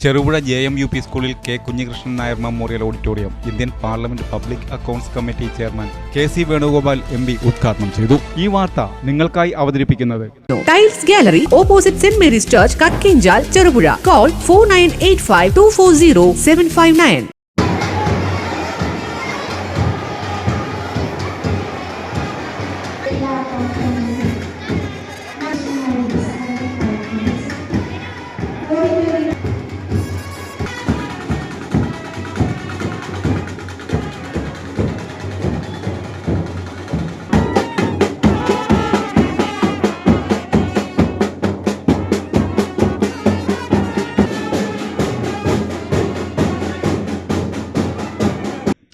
Cherupuzha JMUP സ്കൂളിൽ K Kunhikrishnan Nair memorial auditorium Indian parliament public accounts committee chairman KC Venugopal MP ഉദ്ഘാടനം ചെയ്തു. ഈ വാർത്ത നിങ്ങൾക്കായി അവതരിപ്പിക്കുന്നത് tiles gallery opposite saint Mary's church Kakkinchal Cherupuzha. Call 4985240759.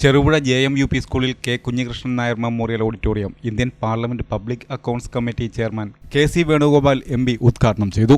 Cherupuzha JMUP സ്കൂളിൽ K Kunhikrishnan Nair memorial auditorium Indian parliament public accounts committee chairman KC Venugopal MP ഉദ്ഘാടനം ചെയ്തു.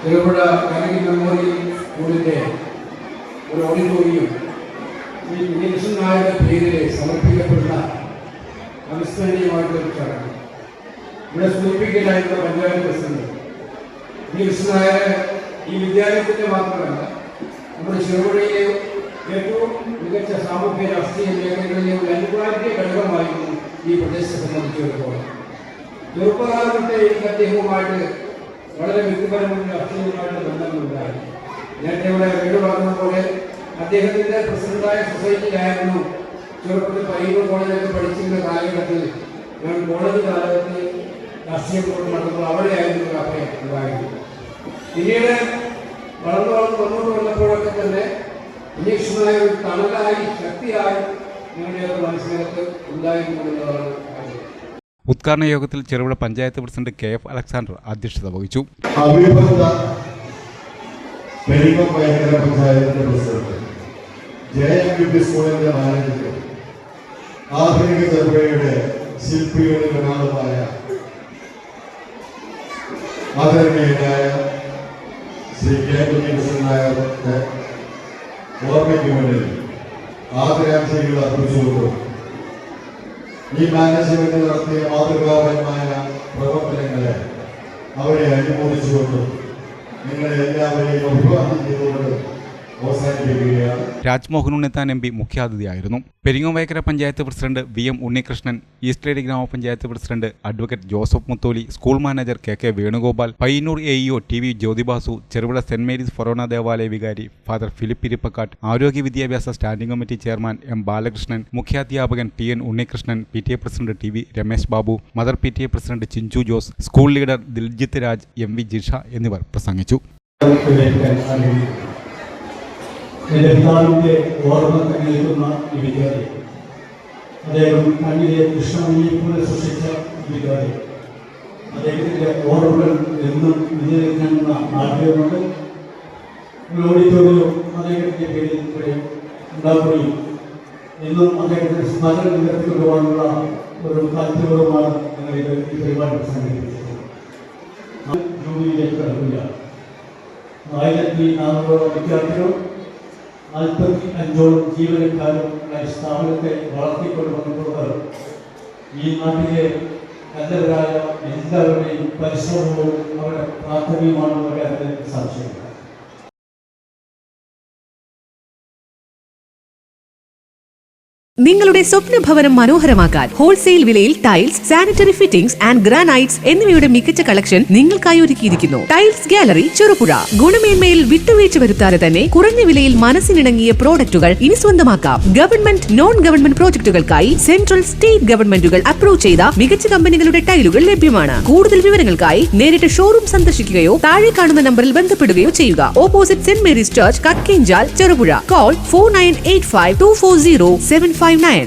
ചെറുപുഴ മെമ്മോറിയൽ സ്കൂളിൻ്റെ ഒരു ഓഡിറ്റോറിയം ഈ കുഞ്ഞികൃഷ്ണൻ നായരുടെ പേരിൽ സമർപ്പിക്കപ്പെടുന്ന അവിസ്മരണീയമായിട്ടുള്ള ചടങ്ങ് ഇവിടെ സൂചിപ്പിക്കലായിട്ടുള്ള പഞ്ചായത്ത് പ്രസിഡന്റ് കുഞ്ഞികൃഷ്ണൻ നായർ ഈ വിദ്യാലയത്തിൻ്റെ മാത്രമല്ല നമ്മുടെ ചെറുപുഴയിലെ ഏറ്റവും മികച്ച സാമൂഹ്യ രാഷ്ട്രീയ മേഖലകളിലെ ഒരു അനിവാര്യ ഘടകമായിരുന്നു ഈ പ്രദേശത്തെ സംബന്ധിച്ചിടത്തോളം. ചെറുപ്പകാലത്തെ അദ്ദേഹവുമായിട്ട് വളരെ വ്യക്തിപരമായ രാഷ്ട്രീയമായിട്ട് ബന്ധങ്ങളുണ്ടായി. നേരത്തെ ഇവിടെ വീട് പറഞ്ഞതുപോലെ അദ്ദേഹത്തിൻ്റെ പ്രസിഡന്റായ സൊസൈറ്റിയിലായിരുന്നു ചെറുപ്പത്തിൽ പയ്യന്നൂർ കോളേജിലൊക്കെ പഠിച്ചിരുന്ന കാലഘട്ടത്തിൽ ഞാൻ കോളേജ് കാലഘട്ടത്തിൽ രാഷ്ട്രീയ പ്രവർത്തനം നടത്തുമ്പോൾ അവിടെയായിരുന്നു ഒരു അഭയം ഉണ്ടായിരുന്നു. പിന്നീട് വളർന്നു വന്നപ്പോഴൊക്കെ തന്നെ കുഞ്ഞികൃഷ്ണനായ ഒരു തണലായി ശക്തിയായി ഞങ്ങളുടെയൊക്കെ മനസ്സിനകത്ത് ഉണ്ടായിരുന്നു എന്നുള്ളതാണ്. ഉദ്ഘാടന യോഗത്തിൽ Cherupuzha panchayat president KF Alexander അധ്യക്ഷത വഹിച്ചു. JMUP സ്കൂളിന്റെ മാനേജർ ആധുനിക ചെറുപുഴയുടെ ശില്പികളിൽ ഒരാളുമായ ആദരണീയനായ ശ്രീ കെ കുഞ്ഞികൃഷ്ണൻ നായരുടെ ഓർമ്മയ്ക്ക് വേണ്ടി ആദരാഞ്ജലികൾ അർപ്പിച്ചുകൊണ്ടും ഈ മാനേജ്മെന്റ് നടത്തിയ മാതൃകാപരമായ പ്രവർത്തനങ്ങളെ അവരെ അനുമോദിച്ചുകൊണ്ടും നിങ്ങളെ എല്ലാവരെയും അഭിവാദ്യം ചെയ്തുകൊണ്ട് അവസാനിപ്പിക്കുകയാണ്. രാജ്മോഹൻ ഉണ്ണിത്താൻ MP മുഖ്യാതിഥിയായിരുന്നു. Peringome Vayakkara panchayat president VM Unnikrishnan, east ലേഡി gramapanchayat president advocate Joseph Mutholi, school manager KK Venugopal, Payyanur AEO TV Jyothibasu, Cherupuzha saint Mary's forane ദേവാലയ വികാരി ഫാദർ ഫിലിപ്പ് ഇരിപ്പക്കാട്ട്, ആരോഗ്യ വിദ്യാഭ്യാസ standing committee chairman M Balakrishnan, മുഖ്യാധ്യാപകൻ TN Unnikrishnan, PTA president TV Ramesh Babu, mother PTA president Chinchu Jose, school leader Diljith Raj, MV Jisha എന്നിവർ പ്രസംഗിച്ചു. എൻ്റെ പിതാവിൻ്റെ ഓർമ്മ തന്നെ നിൽക്കുന്ന ഈ വിദ്യാലയം, അദ്ദേഹം കണ്ണിലെ കൃഷ്ണമണിയെപ്പോലെ സൃഷ്ടിച്ച ഈ വിദ്യാലയം, അദ്ദേഹത്തിൻ്റെ ഓർമ്മകൾ എന്നും നിലനിൽക്കുന്ന ആഗ്രഹമുണ്ട്. ഒരു ഓഡിറ്റോറിയം അദ്ദേഹത്തിൻ്റെ പേരിൽ ഇവിടെ ഉണ്ടാക്കുകയും എന്നും അദ്ദേഹത്തിൻ്റെ സ്മരണ നിലനിർത്തിക്കൊണ്ടുപോകാനുള്ള ഒരു താല്പര്യവുമാണ് ഞങ്ങൾ ഈ പരിപാടി സംഘടിപ്പിച്ചത്. ജൂബിലിയിലേക്ക് കടക്കില്ല. 1400 വിദ്യാർത്ഥികളും 45ഓളം ജീവനക്കാരും സ്ഥാപനത്തെ വളർത്തിക്കൊണ്ട് വന്നിട്ടുള്ളത് ഈ നാട്ടിലെ നല്ലവരായ എല്ലാവരുടെയും പരിശ്രമവും അവരുടെ പ്രാഥമികമാണെന്ന കാര്യത്തിൽ സംശയമില്ല. നിങ്ങളുടെ സ്വപ്ന ഭവനം മനോഹരമാക്കാൻ ഹോൾസെയിൽ വിലയിൽ tiles, sanitary fittings and granites എന്നിവയുടെ മികച്ച കളക്ഷൻ നിങ്ങൾക്കായി ഒരുക്കിയിരിക്കുന്നു. Tiles gallery Cherupuzha. ഗുണമേന്മയിൽ വിട്ടുവീഴ്ച വരുത്താതെ തന്നെ കുറഞ്ഞ വിലയിൽ മനസ്സിനിണങ്ങിയ പ്രോഡക്റ്റുകൾ ഇനി സ്വന്തമാക്കാം. ഗവൺമെന്റ്, നോൺ ഗവൺമെന്റ് പ്രോജക്റ്റുകൾക്കായി സെൻട്രൽ, സ്റ്റേറ്റ് ഗവൺമെന്റുകൾ അപ്രൂവ് ചെയ്ത മികച്ച കമ്പനികളുടെ ടൈലുകൾ ലഭ്യമാണ്. കൂടുതൽ വിവരങ്ങൾക്കായി നേരിട്ട് ഷോറൂം സന്ദർശിക്കുകയോ താഴെ കാണുന്ന നമ്പറിൽ ബന്ധപ്പെടുകയോ ചെയ്യുക. Opposite saint Mary's church Kakkinchal Cherupuzha. Call 4985240759.